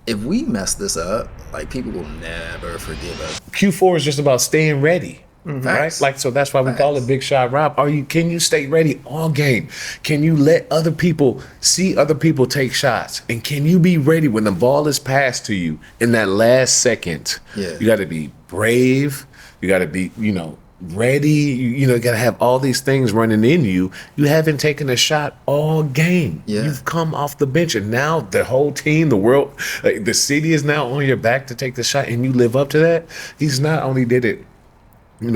if we mess this up, like people will never forgive us. Q4 is just about staying ready. Right? Facts. Like, so that's why we call it Big Shot Rob. Can you stay ready all game? Can you let other people see other people take shots? And can you be ready when the ball is passed to you in that last second? Yeah. You got to be brave. You got to be, ready. You got to have all these things running in you. You haven't taken a shot all game. Yeah. You've come off the bench, and now the whole team, the world, the city is now on your back to take the shot, and you live up to that. He's not only did it,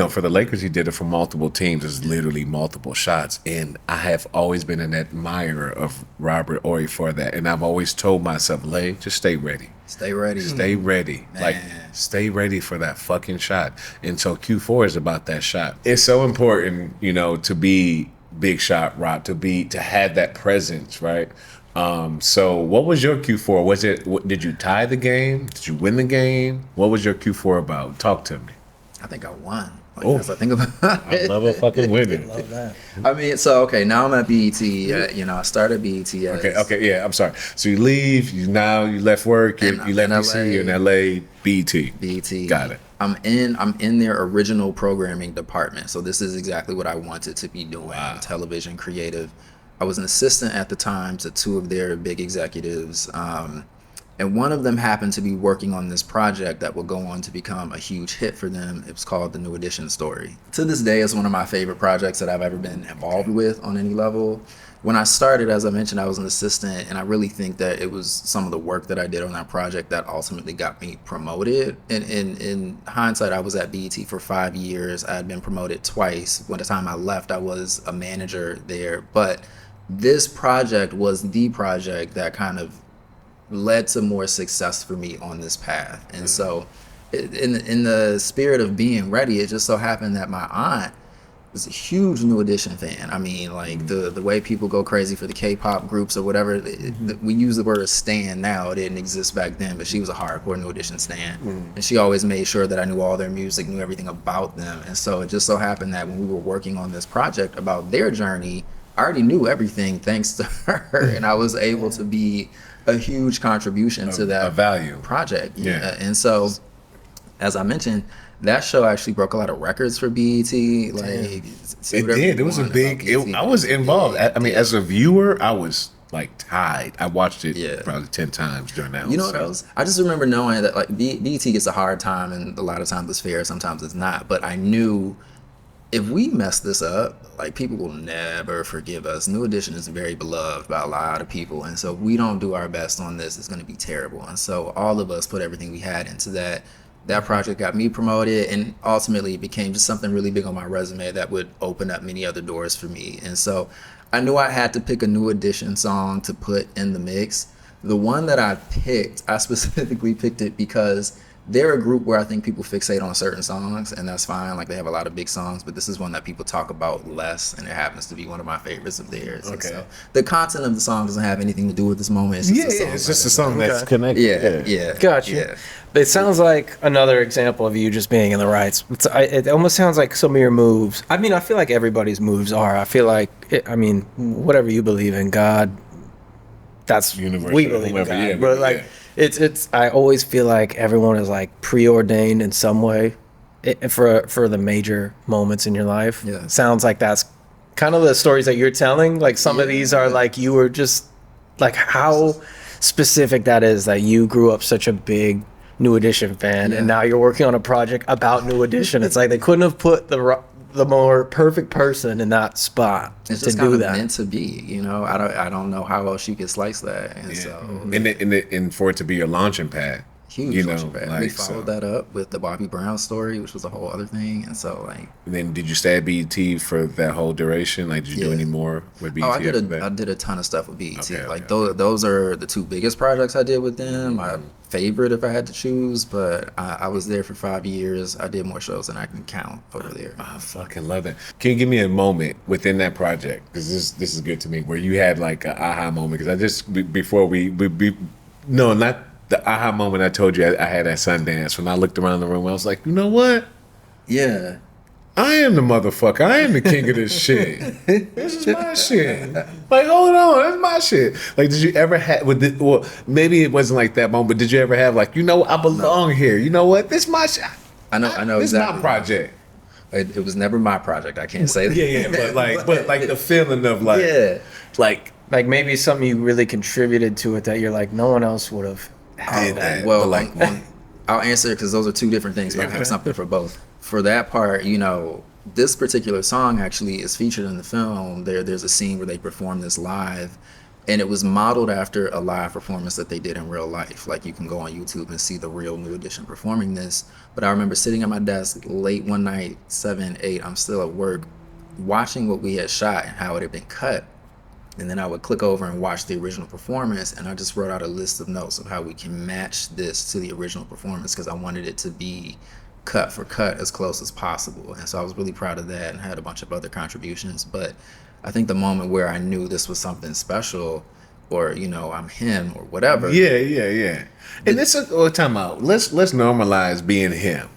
for the Lakers, he did it for multiple teams. It's literally multiple shots. And I have always been an admirer of Robert Horry for that. And I've always told myself, Lay, just stay ready. Stay ready. Stay ready. Man. Like, stay ready for that fucking shot. And so Q4 is about that shot. It's so important, to be Big Shot Rob, to have that presence, right? So what was your Q4? Did you tie the game? Did you win the game? What was your Q4 about? Talk to me. I think I won. As I think about it. I love a fucking winning. Love that. I mean, so okay, now I'm at BET. I started BET. Okay, yeah, I'm sorry. So you leave, you left work, you left DC, you're in LA, BET. BET. Got it. I'm in their original programming department. So this is exactly what I wanted to be doing. Wow. Television creative. I was an assistant at the time to two of their big executives. And one of them happened to be working on this project that will go on to become a huge hit for them. It was called The New Edition Story. To this day, it's one of my favorite projects that I've ever been involved with on any level. When I started, as I mentioned, I was an assistant, and I really think that it was some of the work that I did on that project that ultimately got me promoted. And in hindsight, I was at BET for 5 years. I had been promoted twice. By the time I left, I was a manager there. But this project was the project that kind of led to more success for me on this path. And so in the spirit of being ready, it just so happened that my aunt was a huge New Edition fan. I mean, like the way people go crazy for the K-pop groups or whatever, we use the word stan now. It didn't exist back then, but she was a hardcore New Edition stan. And she always made sure that I knew all their music, knew everything about them. And so it just so happened that when we were working on this project about their journey, I already knew everything thanks to her. And I was able to be a huge contribution to that value project. Yeah. And so, as I mentioned, that show actually broke a lot of records for BET. Like it did. It was a big. I was involved. I mean, as a viewer, I was like tied. I watched it probably 10 times during that. You know what else? I just remember knowing that like BET gets a hard time, and a lot of times it's fair, sometimes it's not. But I knew if we mess this up, like people will never forgive us. New Edition is very beloved by a lot of people, and so if we don't do our best on this, it's going to be terrible. And so all of us put everything we had into that. That project got me promoted, and ultimately it became just something really big on my resume that would open up many other doors for me. And so I knew I had to pick a New Edition song to put in the mix. The one that I picked, I specifically picked it because they're a group where I think people fixate on certain songs, and that's fine. Like, they have a lot of big songs, but this is one that people talk about less, and it happens to be one of my favorites of theirs. Okay. So the content of the song doesn't have anything to do with this moment. It's just a song that's connected. Yeah. Gotcha. Yeah. It sounds like another example of you just being in the right. It almost sounds like some of your moves. I mean, I feel like everybody's moves are. I feel like, whatever you believe in, God, that's universal. We believe in God. But like, it's. I always feel like everyone is like preordained in some way, for the major moments in your life. Yeah. Sounds like that's kind of the stories that you're telling. Like some of these are like you were just like how specific that is that you grew up such a big New Edition fan, and now you're working on a project about New Edition. It's like they couldn't have put the more perfect person in that spot it's to just do kind of that. meant to be, I don't know how else you could slice that. And so and for it to be a launching pad. Huge launching pad. Like, we followed that up with the Bobby Brown story, which was a whole other thing. And so like, and then did you stay at BET for that whole duration? Like, did you do any more with BET? I did a ton of stuff with BET. Okay, those are the two biggest projects I did with them. My favorite, if I had to choose, but I was there for 5 years. I did more shows than I can count over there. I fucking love that. Can you give me a moment within that project? Because this is good to me, where you had like an aha moment. Because I just before not the aha moment I told you I had at Sundance, when I looked around the room, I was like, you know what? Yeah. I am the motherfucker. I am the king of this shit. This is my shit. Like, hold on, that's my shit. Like, did you ever have? Well, maybe it wasn't like that moment, but did you ever have like, I belong here. You know what? This is my shit. I know This exactly. is my project. It was never my project. I can't say that. Yeah, but like the feeling of like, Yeah. like Like maybe something you really contributed to it that you're like, no one else would have had that. Well, but I'll answer it because those are two different things, but I have something for both. For that part, this particular song actually is featured in the film. There's a scene where they perform this live, and it was modeled after a live performance that they did in real life. Like, you can go on YouTube and see the real New Edition performing this. But I remember sitting at my desk late one night, 7, 8, I'm still at work, watching what we had shot and how it had been cut. And then I would click over and watch the original performance, and I just wrote out a list of notes of how we can match this to the original performance, because I wanted it to be cut for cut as close as possible. And so I was really proud of that, and had a bunch of other contributions. But I think the moment where I knew this was something special, or I'm him or whatever. Yeah. And this is time out. Let's normalize being him,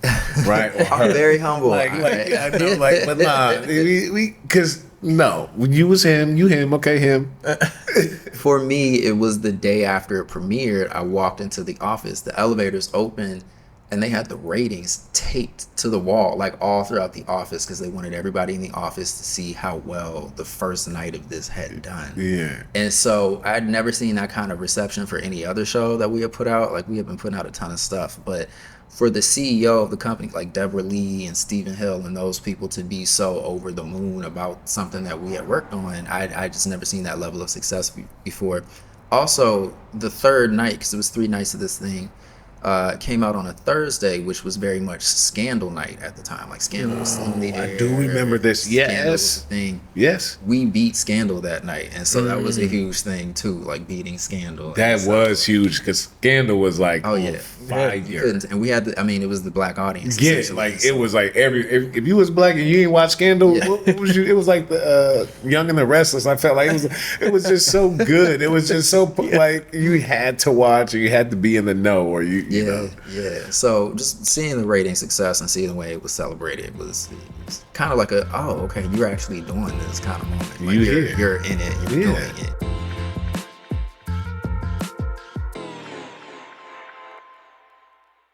right? Or I'm her. very humble. I know, but nah, because no, you was him, you him, okay, him. For me, it was the day after it premiered. I walked into the office, the elevators opened, and they had the ratings taped to the wall, like all throughout the office, because they wanted everybody in the office to see how well the first night of this had done. Yeah. And so I'd never seen that kind of reception for any other show that we had put out. Like, we had been putting out a ton of stuff, but for the CEO of the company, like Deborah Lee and Stephen Hill and those people, to be so over the moon about something that we had worked on, I just never seen that level of success before. Also, the third night, because it was 3 nights of this thing, came out on a Thursday, which was very much Scandal night at the time. Like, Scandal was in the air. I do remember this. Scandal was Yes. a thing. Yes. We beat Scandal that night, and so that was a huge thing too, like beating Scandal. That And so- was huge because Scandal was like, Oh yeah, fire. and we had it was the black audience. Yeah, essentially. like So- it was like if you was black and you ain't watch Scandal, Yeah. what was you? It was like the Young and the Restless. I felt like it was just so good. It was just so like you had to watch or you had to be in the know or you know. Yeah. So just seeing the rating success and seeing the way it was celebrated was kind of like you're actually doing this kind of moment. Like, You're you're in it, you're Yeah. doing it.